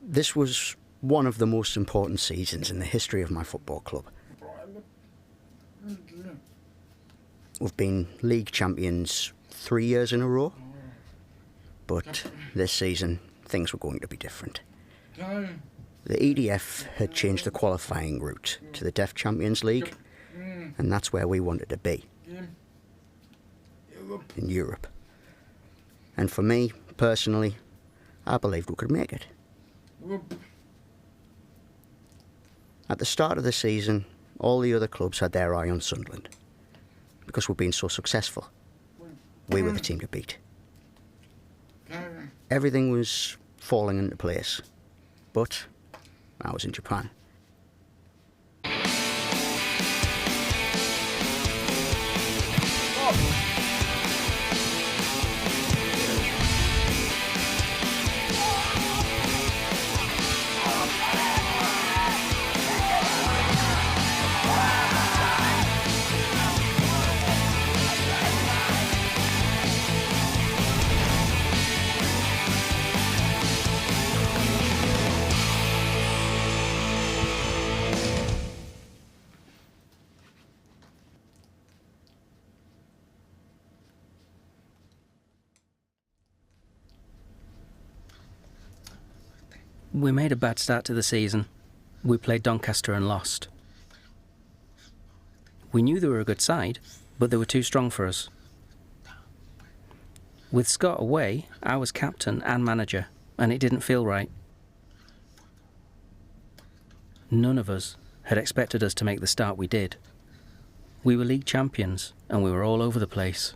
This was one of the most important seasons in the history of my football club. We've been league champions 3 years in a row, but this season things were going to be different. The EDF had changed the qualifying route to the Deaf Champions League, and that's where we wanted to be, in Europe. And for me, personally, I believed we could make it. At the start of the season, all the other clubs had their eye on Sunderland, because we'd been so successful. We were the team to beat. Everything was falling into place, but I was in Japan. We made a bad start to the season. We played Doncaster and lost. We knew they were a good side, but they were too strong for us. With Scott away, I was captain and manager, and it didn't feel right. None of us had expected us to make the start we did. We were league champions, and we were all over the place.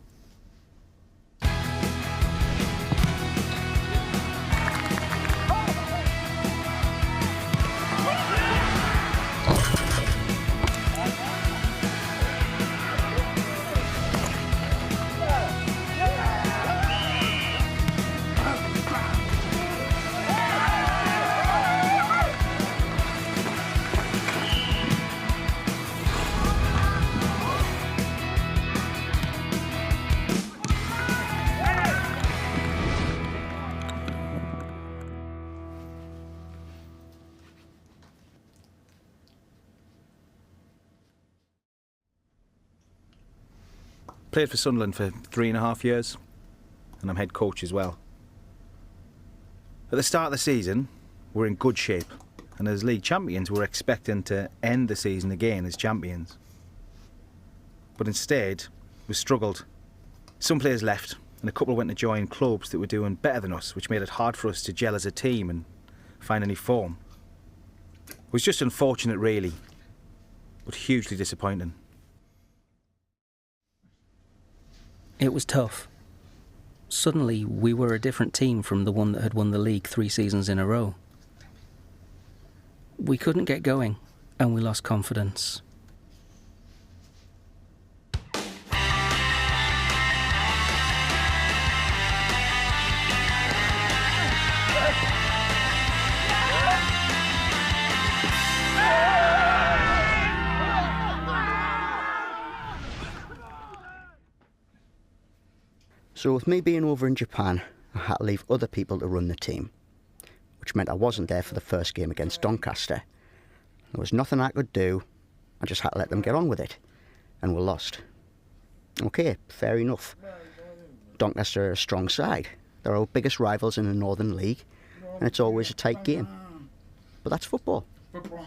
Played for Sunderland for 3.5 years, and I'm head coach as well. At the start of the season, we're in good shape, and as league champions, we're expecting to end the season again as champions. But instead, we struggled. Some players left, and a couple went to join clubs that were doing better than us, which made it hard for us to gel as a team and find any form. It was just unfortunate, really, but hugely disappointing. It was tough. Suddenly, we were a different team from the one that had won the league 3 seasons in a row. We couldn't get going, and we lost confidence. So with me being over in Japan, I had to leave other people to run the team, which meant I wasn't there for the first game against Doncaster. There was nothing I could do, I just had to let them get on with it, and we lost. Okay, fair enough. Doncaster are a strong side. They're our biggest rivals in the Northern League, and it's always a tight game. But that's football.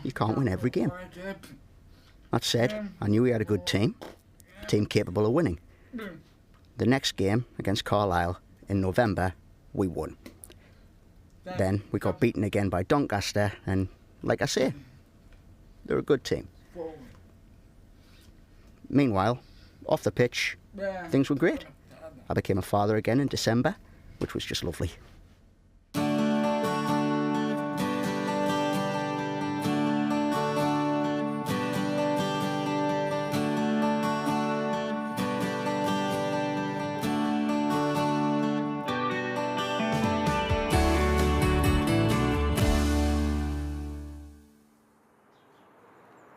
You can't win every game. That said, I knew we had a good team, a team capable of winning. The next game against Carlisle in November, we won. Then we got beaten again by Doncaster, and like I say, they're a good team. Meanwhile, off the pitch, things were great. I became a father again in December, which was just lovely.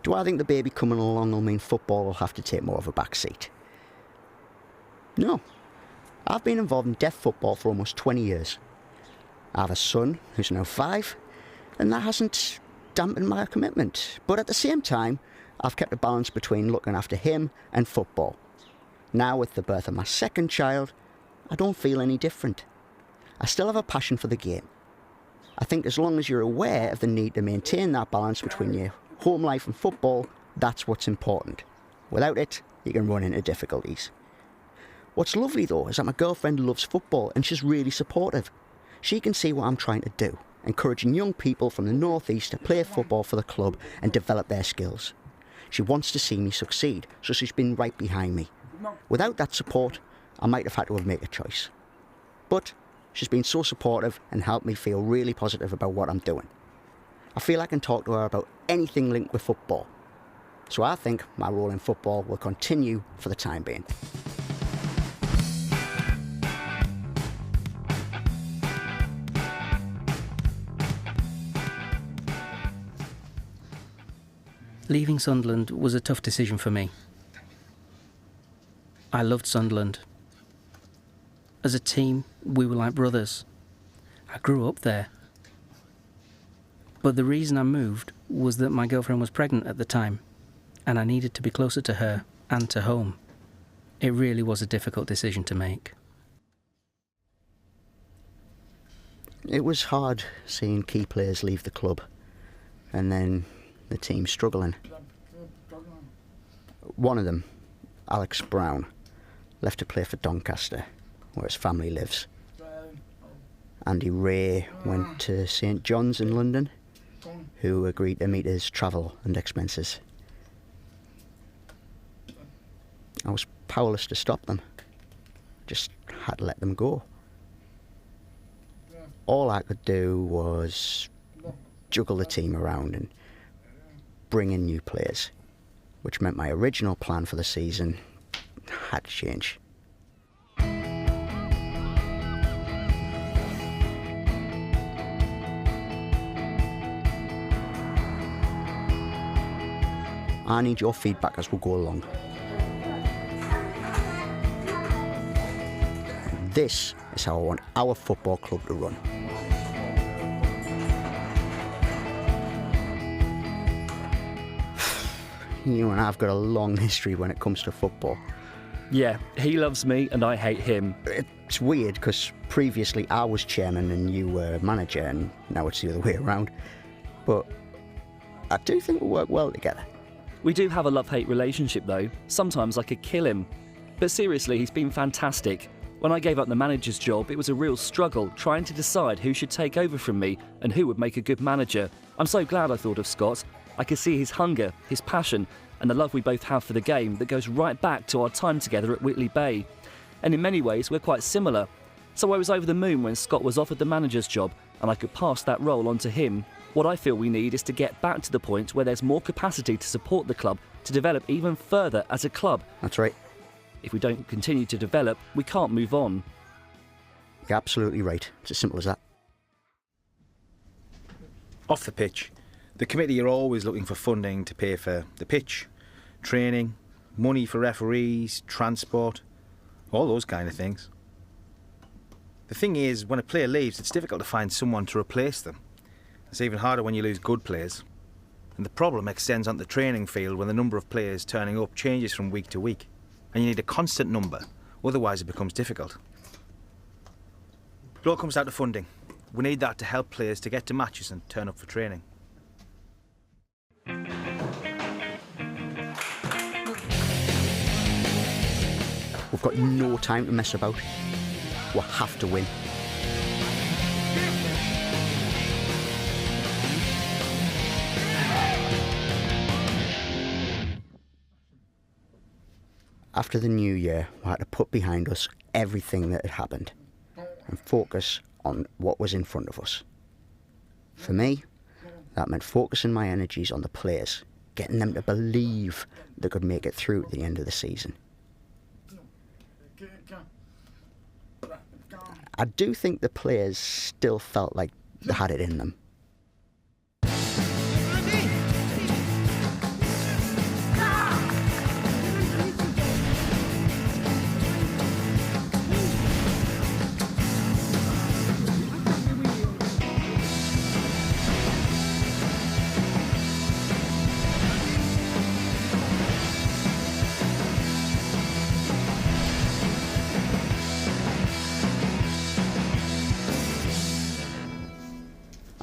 Do I think the baby coming along will mean football will have to take more of a back seat? No. I've been involved in deaf football for almost 20 years. I have a son who's now 5, and that hasn't dampened my commitment. But at the same time, I've kept a balance between looking after him and football. Now, with the birth of my second child, I don't feel any different. I still have a passion for the game. I think as long as you're aware of the need to maintain that balance between your home life and football, that's what's important. Without it, you can run into difficulties. What's lovely though is that my girlfriend loves football and she's really supportive. She can see what I'm trying to do, encouraging young people from the northeast to play football for the club and develop their skills. She wants to see me succeed, so she's been right behind me. Without that support, I might have had to have made a choice. But she's been so supportive and helped me feel really positive about what I'm doing. I feel I can talk to her about anything linked with football. So I think my role in football will continue for the time being. Leaving Sunderland was a tough decision for me. I loved Sunderland. As a team, we were like brothers. I grew up there. But the reason I moved was that my girlfriend was pregnant at the time, and I needed to be closer to her and to home. It really was a difficult decision to make. It was hard seeing key players leave the club and then the team struggling. One of them, Alex Brown, left to play for Doncaster, where his family lives. Andy Ray went to St John's in London, who agreed to meet his travel and expenses. I was powerless to stop them. Just had to let them go. All I could do was juggle the team around and bring in new players, which meant my original plan for the season had to change. I need your feedback as we go along. This is how I want our football club to run. You and I've got a long history when it comes to football. Yeah, he loves me and I hate him. It's weird because previously I was chairman and you were manager, and now it's the other way around. But I do think we work well together. We do have a love-hate relationship though. Sometimes I could kill him. But seriously, he's been fantastic. When I gave up the manager's job, it was a real struggle trying to decide who should take over from me and who would make a good manager. I'm so glad I thought of Scott. I could see his hunger, his passion, and the love we both have for the game that goes right back to our time together at Whitley Bay. And in many ways, we're quite similar. So I was over the moon when Scott was offered the manager's job, and I could pass that role on to him. What I feel we need is to get back to the point where there's more capacity to support the club to develop even further as a club. That's right. If we don't continue to develop, we can't move on. You're absolutely right. It's as simple as that. Off the pitch, the committee are always looking for funding to pay for the pitch, training, money for referees, transport, all those kind of things. The thing is, when a player leaves, it's difficult to find someone to replace them. It's even harder when you lose good players. And the problem extends onto the training field when the number of players turning up changes from week to week. And you need a constant number, otherwise it becomes difficult. It all comes down to funding. We need that to help players to get to matches and turn up for training. We've got no time to mess about. We have to win. After the new year, we had to put behind us everything that had happened and focus on what was in front of us. For me, that meant focusing my energies on the players, getting them to believe they could make it through to the end of the season. I do think the players still felt like they had it in them.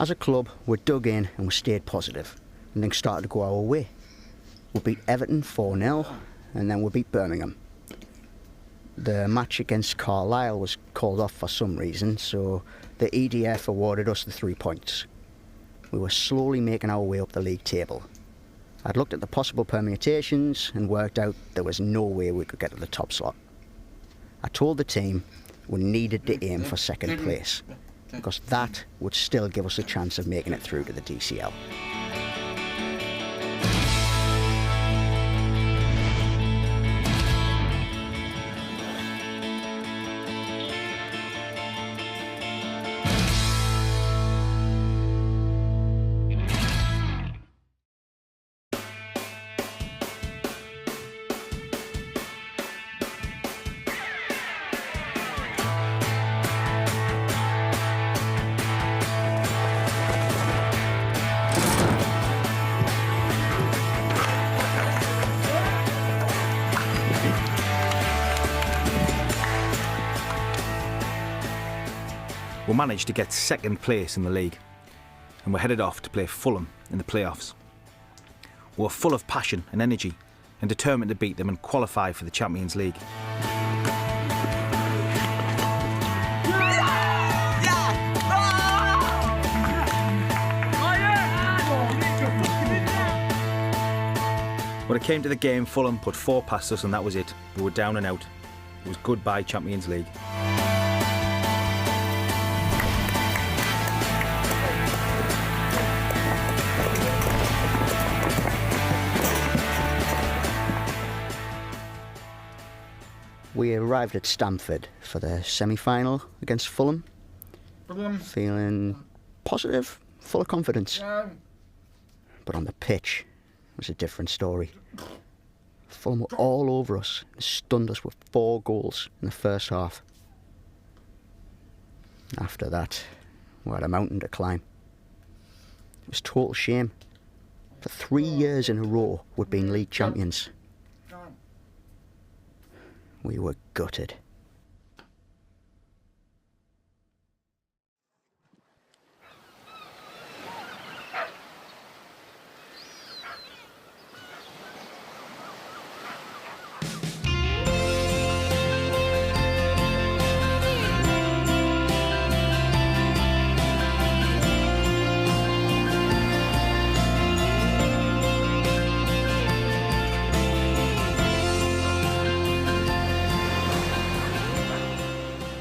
As a club, we dug in and we stayed positive, and things started to go our way. We beat Everton 4-0, and then we beat Birmingham. The match against Carlisle was called off for some reason, so the EDF awarded us the 3 points. We were slowly making our way up the league table. I'd looked at the possible permutations and worked out there was no way we could get to the top slot. I told the team we needed to aim for second place, because that would still give us a chance of making it through to the DCL. We managed to get second place in the league, and we're headed off to play Fulham in the playoffs. We were full of passion and energy and determined to beat them and qualify for the Champions League. When it came to the game, Fulham put 4 past us and that was it. We were down and out. It was goodbye Champions League. We arrived at Stamford for the semi-final against Fulham, feeling positive, full of confidence. But on the pitch, it was a different story. Fulham were all over us and stunned us with 4 goals in the first half. After that, we had a mountain to climb. It was total shame. For 3 years in a row, we'd been league champions. We were gutted.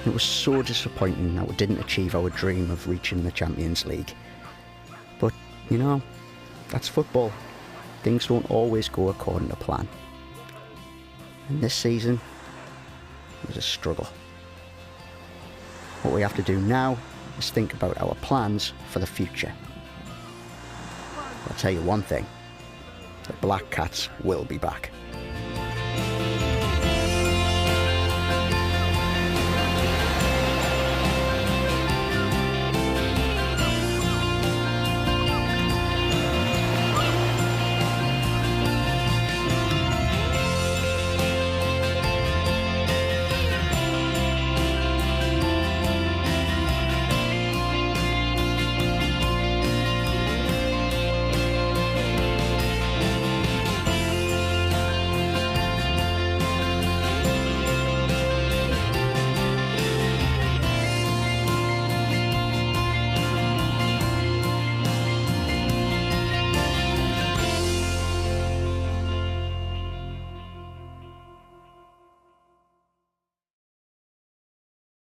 It was so disappointing that we didn't achieve our dream of reaching the Champions League. But, you know, that's football. Things don't always go according to plan. And this season was a struggle. What we have to do now is think about our plans for the future. I'll tell you one thing, the Black Cats will be back.